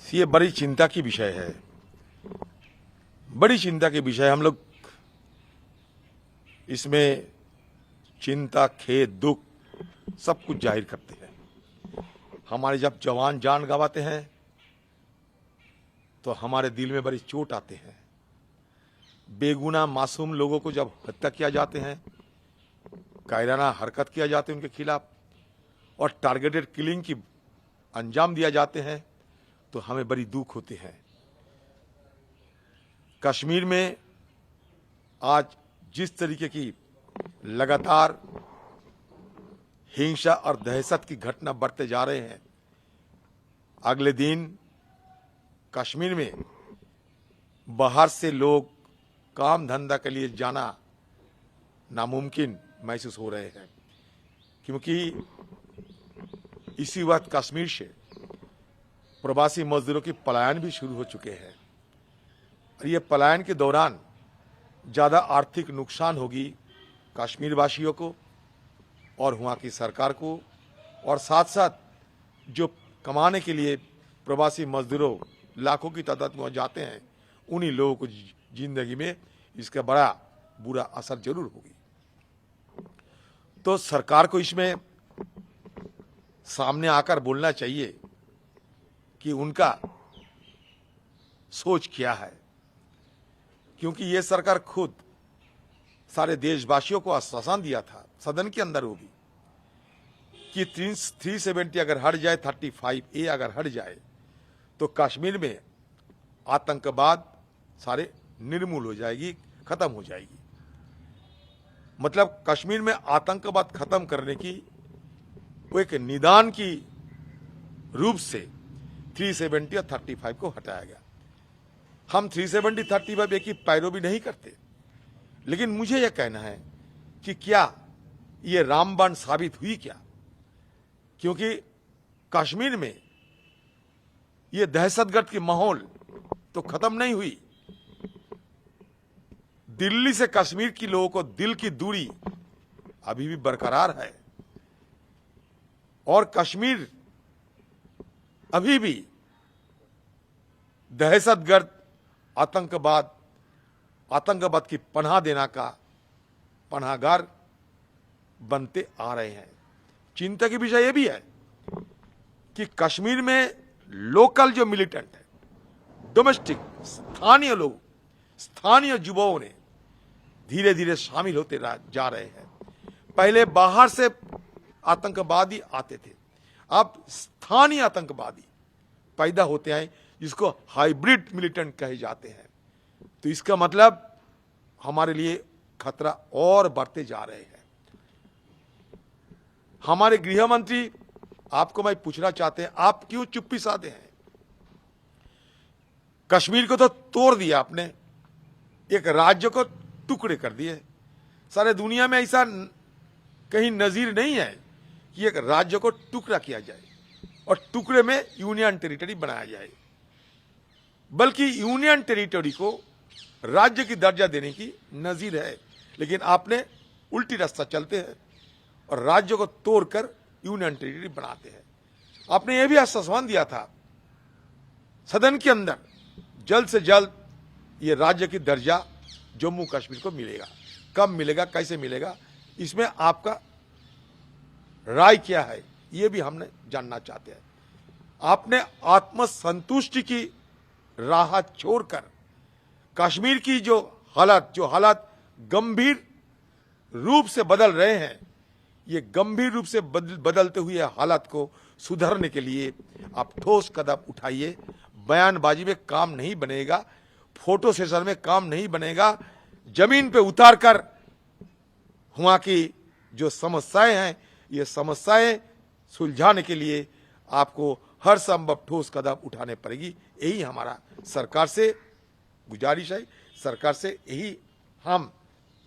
ये बड़ी चिंता की विषय है, बड़ी चिंता के विषय। हम लोग इसमें चिंता, खेद, दुख सब कुछ जाहिर करते हैं। हमारे जब जवान जान गंवाते हैं तो हमारे दिल में बड़ी चोट आते हैं। बेगुनाह मासूम लोगों को जब हत्या किया जाते हैं, कायराना हरकत किया जाते हैं उनके खिलाफ और टारगेटेड किलिंग की अंजाम दिया जाते हैं तो हमें बड़ी दुख होते हैं। कश्मीर में आज जिस तरीके की लगातार हिंसा और दहशत की घटना बढ़ते जा रहे हैं, अगले दिन कश्मीर में बाहर से लोग काम धंधा के लिए जाना नामुमकिन महसूस हो रहे हैं, क्योंकि इसी वक्त कश्मीर से प्रवासी मजदूरों की पलायन भी शुरू हो चुके हैं और ये पलायन के दौरान ज़्यादा आर्थिक नुकसान होगी कश्मीर वासियों को और वहाँ की सरकार को, और साथ साथ जो कमाने के लिए प्रवासी मजदूरों लाखों की तादाद में जाते हैं, उन्हीं लोगों को जिंदगी में इसका बड़ा बुरा असर जरूर होगी। तो सरकार को इसमें सामने आकर बोलना चाहिए कि उनका सोच क्या है, क्योंकि ये सरकार खुद सारे देशवासियों को आश्वासन दिया था सदन के अंदर होगी कि 370 अगर हट जाए, 35A अगर हट जाए तो कश्मीर में आतंकवाद सारे निर्मूल हो जाएगी, खत्म हो जाएगी। मतलब कश्मीर में आतंकवाद खत्म करने की वो एक निदान की रूप से 370 और 35 को हटाया गया। हम 370, 35 की पैरवी नहीं करते, लेकिन मुझे यह कहना है कि क्या ये रामबाण साबित हुई क्या? क्योंकि कश्मीर में ये दहशतगर्द की माहौल तो खत्म नहीं हुई। दिल्ली से कश्मीर के लोगों को दिल की दूरी अभी भी बरकरार है और कश्मीर अभी भी दहशतगर्द, आतंकवाद की पनाह देना का पनाहगार बनते आ रहे हैं। चिंता की विषय यह भी है कि कश्मीर में लोकल जो मिलिटेंट है, डोमेस्टिक स्थानीय लोग, स्थानीय युवाओं ने धीरे धीरे शामिल होते जा रहे हैं। पहले बाहर से आतंकवादी आते थे, अब स्थानीय आतंकवादी पैदा होते हैं, जिसको हाइब्रिड मिलिटेंट कहे जाते हैं। तो इसका मतलब हमारे लिए खतरा और बढ़ते जा रहे हैं। हमारे गृह मंत्री, आपको मैं पूछना चाहते हैं, आप क्यों चुप्पी साधे हैं? कश्मीर को तो तोड़ दिया आपने, एक राज्य को टुकड़े कर दिए। सारे दुनिया में ऐसा कहीं नजीर नहीं है कि एक राज्य को टुकड़ा किया जाए और टुकड़े में यूनियन टेरिटरी बनाया जाए, बल्कि यूनियन टेरिटरी को राज्य की दर्जा देने की नजीर है। लेकिन आपने उल्टी रास्ता चलते हैं और राज्य को तोड़कर यूनियन टेरिटरी बनाते हैं। आपने यह भी आश्वासन दिया था सदन के अंदर, जल्द से जल्द ये राज्य की दर्जा जम्मू कश्मीर को मिलेगा। कब मिलेगा, कैसे मिलेगा, इसमें आपका राय क्या है, ये भी हमने जानना चाहते हैं। आपने आत्मसंतुष्टि की राह छोड़कर कश्मीर की जो हालात गंभीर रूप से बदल रहे हैं, ये गंभीर रूप से बदलते हुए हालात को सुधारने के लिए आप ठोस कदम उठाइए। बयानबाजी में काम नहीं बनेगा, फोटो सेशन में काम नहीं बनेगा। जमीन पे उतारकर वहां की जो समस्याएं हैं, ये समस्याएं सुलझाने के लिए आपको हर संभव ठोस कदम उठाने पड़ेगी। यही हमारा सरकार से गुजारिश है, सरकार से यही हम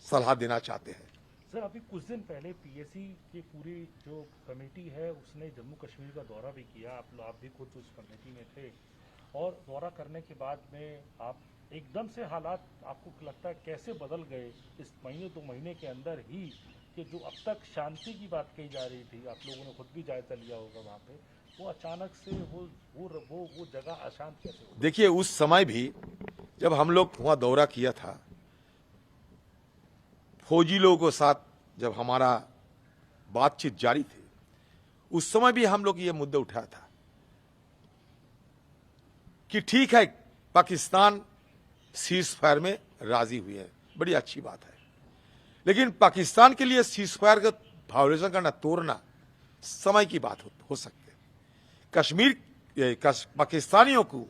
सलाह देना चाहते हैं। सर, अभी कुछ दिन पहले पीएसी की पूरी जो कमेटी है उसने जम्मू कश्मीर का दौरा भी किया। आप भी खुद उस कमेटी में थे और दौरा करने के बाद में आप एकदम से हालात आपको लगता है कैसे बदल गए इस महीने 2 महीने के अंदर ही, कि जो अब तक शांति की बात कही जा रही थी, आप लोगों ने खुद भी जायजा लिया होगा वहाँ पे, वो अचानक से वो जगह अशांत कैसे हो गई? देखिए, उस समय भी जब हम लोग वहां दौरा किया था, फौजी लोगों के साथ जब हमारा बातचीत जारी थी, उस समय भी हम लोग ये मुद्दा उठाया था कि ठीक है, पाकिस्तान सीज फायर में राजी हुई है, बड़ी अच्छी बात है, लेकिन पाकिस्तान के लिए सीज फायर का वायोलेशन करना, तोड़ना समय की बात हो सकती है। पाकिस्तानियों को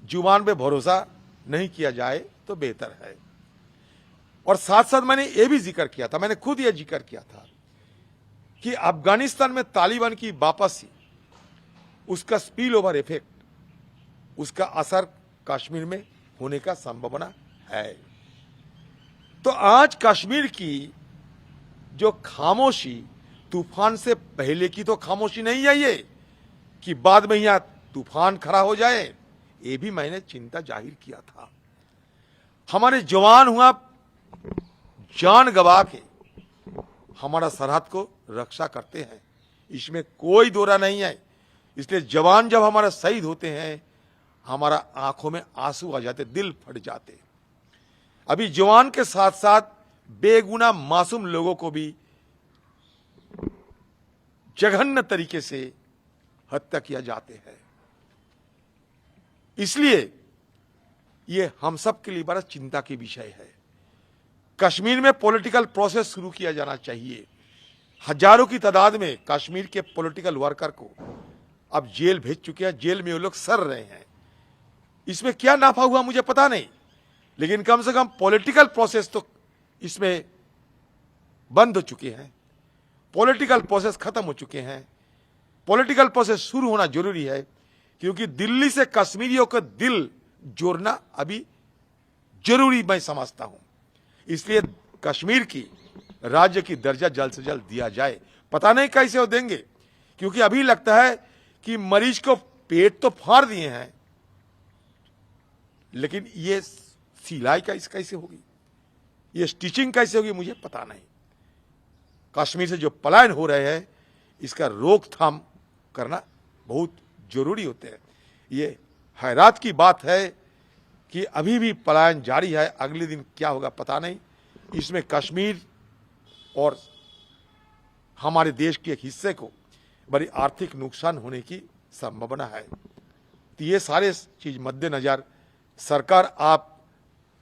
जुबान पे भरोसा नहीं किया जाए तो बेहतर है। और साथ साथ मैंने ये भी जिक्र किया था, मैंने खुद ये जिक्र किया था कि अफगानिस्तान में तालिबान की वापसी, उसका स्पिल ओवर इफेक्ट, उसका असर कश्मीर में होने का संभावना है। तो आज कश्मीर की जो खामोशी, तूफान से पहले की तो खामोशी नहीं है ये कि बाद में यहां तूफान खड़ा हो जाए, ये भी मैंने चिंता जाहिर किया था। हमारे जवान हुआ जान गवा के हमारा सरहद को रक्षा करते हैं, इसमें कोई दोरा नहीं है। इसलिए जवान जब हमारा शहीद होते हैं, हमारा आंखों में आंसू आ जाते, दिल फट जाते। अभी जवान के साथ साथ बेगुनाह मासूम लोगों को भी जघन्य तरीके से हत्या किया जाते हैं। इसलिए ये हम सब के लिए बड़ा चिंता की विषय है। कश्मीर में पॉलिटिकल प्रोसेस शुरू किया जाना चाहिए। हजारों की तादाद में कश्मीर के पॉलिटिकल वर्कर को अब जेल भेज चुके हैं, जेल में वो लोग सड़ रहे हैं। इसमें क्या नाफा हुआ मुझे पता नहीं, लेकिन कम से कम पॉलिटिकल प्रोसेस तो इसमें बंद हो चुके हैं, पॉलिटिकल प्रोसेस खत्म हो चुके हैं। पॉलिटिकल प्रोसेस शुरू होना जरूरी है, क्योंकि दिल्ली से कश्मीरियों का दिल जोड़ना अभी जरूरी मैं समझता हूं। इसलिए कश्मीर की राज्य की दर्जा जल्द से जल्द दिया जाए। पता नहीं कैसे वो देंगे, क्योंकि अभी लगता है कि मरीज को पेट तो फाड़ दिए हैं, लेकिन ये सिलाई कैसे होगी, ये स्टिचिंग कैसे होगी, मुझे पता नहीं। कश्मीर से जो पलायन हो रहे हैं, इसका रोकथाम करना बहुत जरूरी होते हैं। ये हैरात की बात है कि अभी भी पलायन जारी है, अगले दिन क्या होगा पता नहीं। इसमें कश्मीर और हमारे देश के एक हिस्से को बड़ी आर्थिक नुकसान होने की संभावना है। तो ये सारे चीज मद्देनजर सरकार आप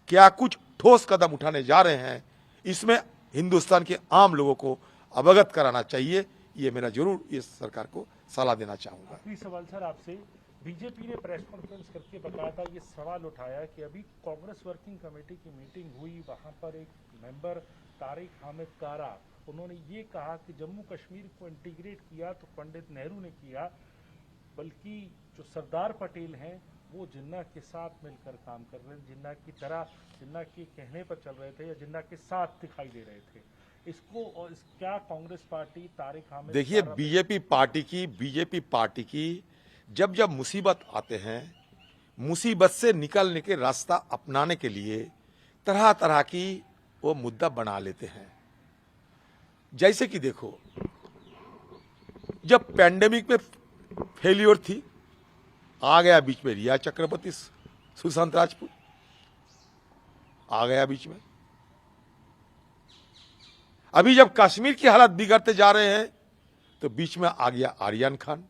क्या कुछ ठोस कदम उठाने जा रहे हैं, इसमें हिंदुस्तान के आम लोगों को अवगत कराना चाहिए। ये मेरा जरूर इस सरकार को सलाह देना चाहूंगा। आखिरी सवाल सर आपसे, बीजेपी ने प्रेस कॉन्फ्रेंस करके बकायदा ये सवाल उठाया कि अभी कांग्रेस वर्किंग कमेटी की मीटिंग हुई, वहां पर एक मेंबर तारिक हामिद कारा, उन्होंने ये कहा कि जम्मू कश्मीर को इंटीग्रेट किया तो पंडित नेहरू ने किया, बल्कि जो सरदार पटेल हैं वो जिन्ना के साथ मिलकर काम कर रहे हैं, जिन्ना की तरह, जिन्ना के कहने पर चल रहे थे या जिन्ना के साथ दिखाई दे रहे थे। इसको और क्या कांग्रेस पार्टी तारिक हामिद, देखिए, बीजेपी पार्टी की जब जब मुसीबत आते हैं, मुसीबत से निकलने के रास्ता अपनाने के लिए तरह तरह की वो मुद्दा बना लेते हैं। जैसे कि देखो, जब पैंडेमिक में फेलियर थी, आ गया बीच में रिया चक्रवर्ती, सुशांत राजपूत आ गया बीच में। अभी जब कश्मीर की हालत बिगड़ते जा रहे हैं, तो बीच में आ गया आर्यन खान।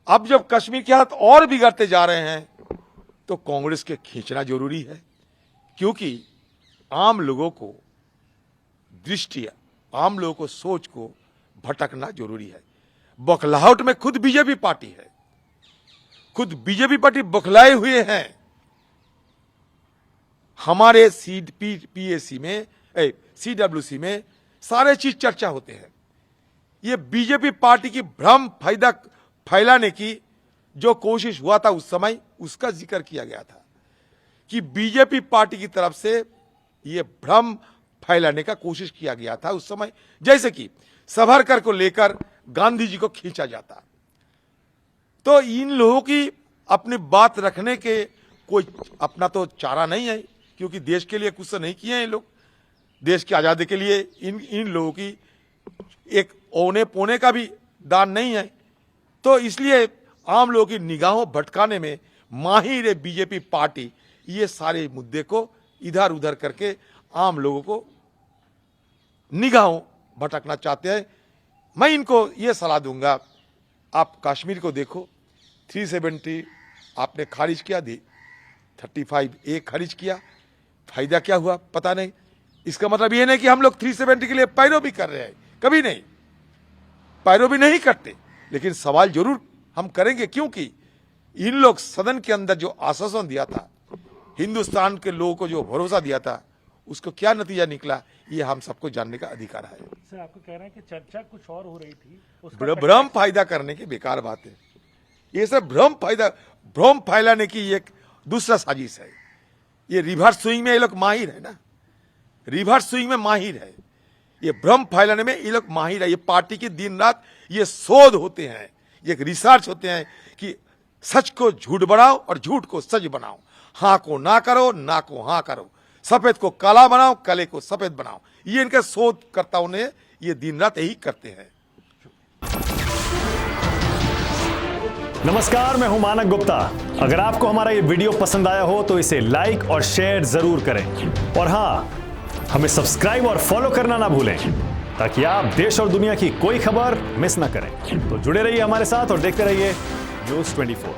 अब जब कश्मीर की हालत और बिगड़ते जा रहे हैं, तो कांग्रेस के खींचना जरूरी है, क्योंकि आम लोगों को दृष्टि, आम लोगों को सोच को भटकना जरूरी है। बौखलाहट में खुद बीजेपी पार्टी है, खुद बीजेपी पार्टी बौखलाए हुए हैं। हमारे पीएसी में, सीडब्ल्यूसी में सारे चीज चर्चा होते हैं। ये बीजेपी पार्टी की भ्रम फैलाने की जो कोशिश हुआ था उस समय, उसका जिक्र किया गया था कि बीजेपी पार्टी की तरफ से ये भ्रम फैलाने का कोशिश किया गया था उस समय। जैसे कि सावरकर को लेकर गांधी जी को खींचा जाता, तो इन लोगों की अपनी बात रखने के कोई अपना तो चारा नहीं है, क्योंकि देश के लिए कुछ तो नहीं किए हैं ये लोग। देश की आजादी के लिए इन लोगों की एक औने पोने का भी दान नहीं है। तो इसलिए आम लोगों की निगाहों भटकाने में माहिर है बीजेपी पार्टी। ये सारे मुद्दे को इधर उधर करके आम लोगों को निगाहों भटकना चाहते हैं। मैं इनको ये सलाह दूंगा, आप कश्मीर को देखो, 370 आपने खारिज किया, 35A खारिज किया, फायदा क्या हुआ पता नहीं। इसका मतलब ये नहीं कि हम लोग 370 के लिए पैरवी कर रहे हैं, कभी नहीं, पैरवी नहीं करते। लेकिन सवाल जरूर हम करेंगे, क्योंकि इन लोग सदन के अंदर जो आश्वासन दिया था, हिंदुस्तान के लोगों को जो भरोसा दिया था, उसको क्या नतीजा निकला, ये हम सबको जानने का अधिकार है। सर आपको कह रहे हैं कि चर्चा कुछ और हो रही थी, उसका भ्रम फायदा करने की बेकार बात है। ये सब भ्रम फैलाने की एक दूसरा साजिश है। ये रिवर्स स्विंग में ये लोग माहिर है ना, रिवर्स स्विंग में माहिर है, ये भ्रम फैलाने में ये लोग माहिर है। ये पार्टी की दिन रात ये शोध होते हैं, ये एक रिसर्च होते हैं कि सच को झूठ बनाओ और झूठ को सच बनाओ, हाँ को ना करो, ना को हाँ करो, सफेद को काला बनाओ, काले को सफेद बनाओ। ये इनके शोधकर्ताओं ने ये दिन रात यही करते हैं। नमस्कार, मैं हूं मानक गुप्ता। अगर आपको हमारा ये वीडियो पसंद आया हो तो इसे लाइक और शेयर जरूर करें, और हाँ, हमें सब्सक्राइब और फॉलो करना ना भूलें, ताकि आप देश और दुनिया की कोई खबर मिस ना करें। तो जुड़े रहिए हमारे साथ और देखते रहिए न्यूज़ 24।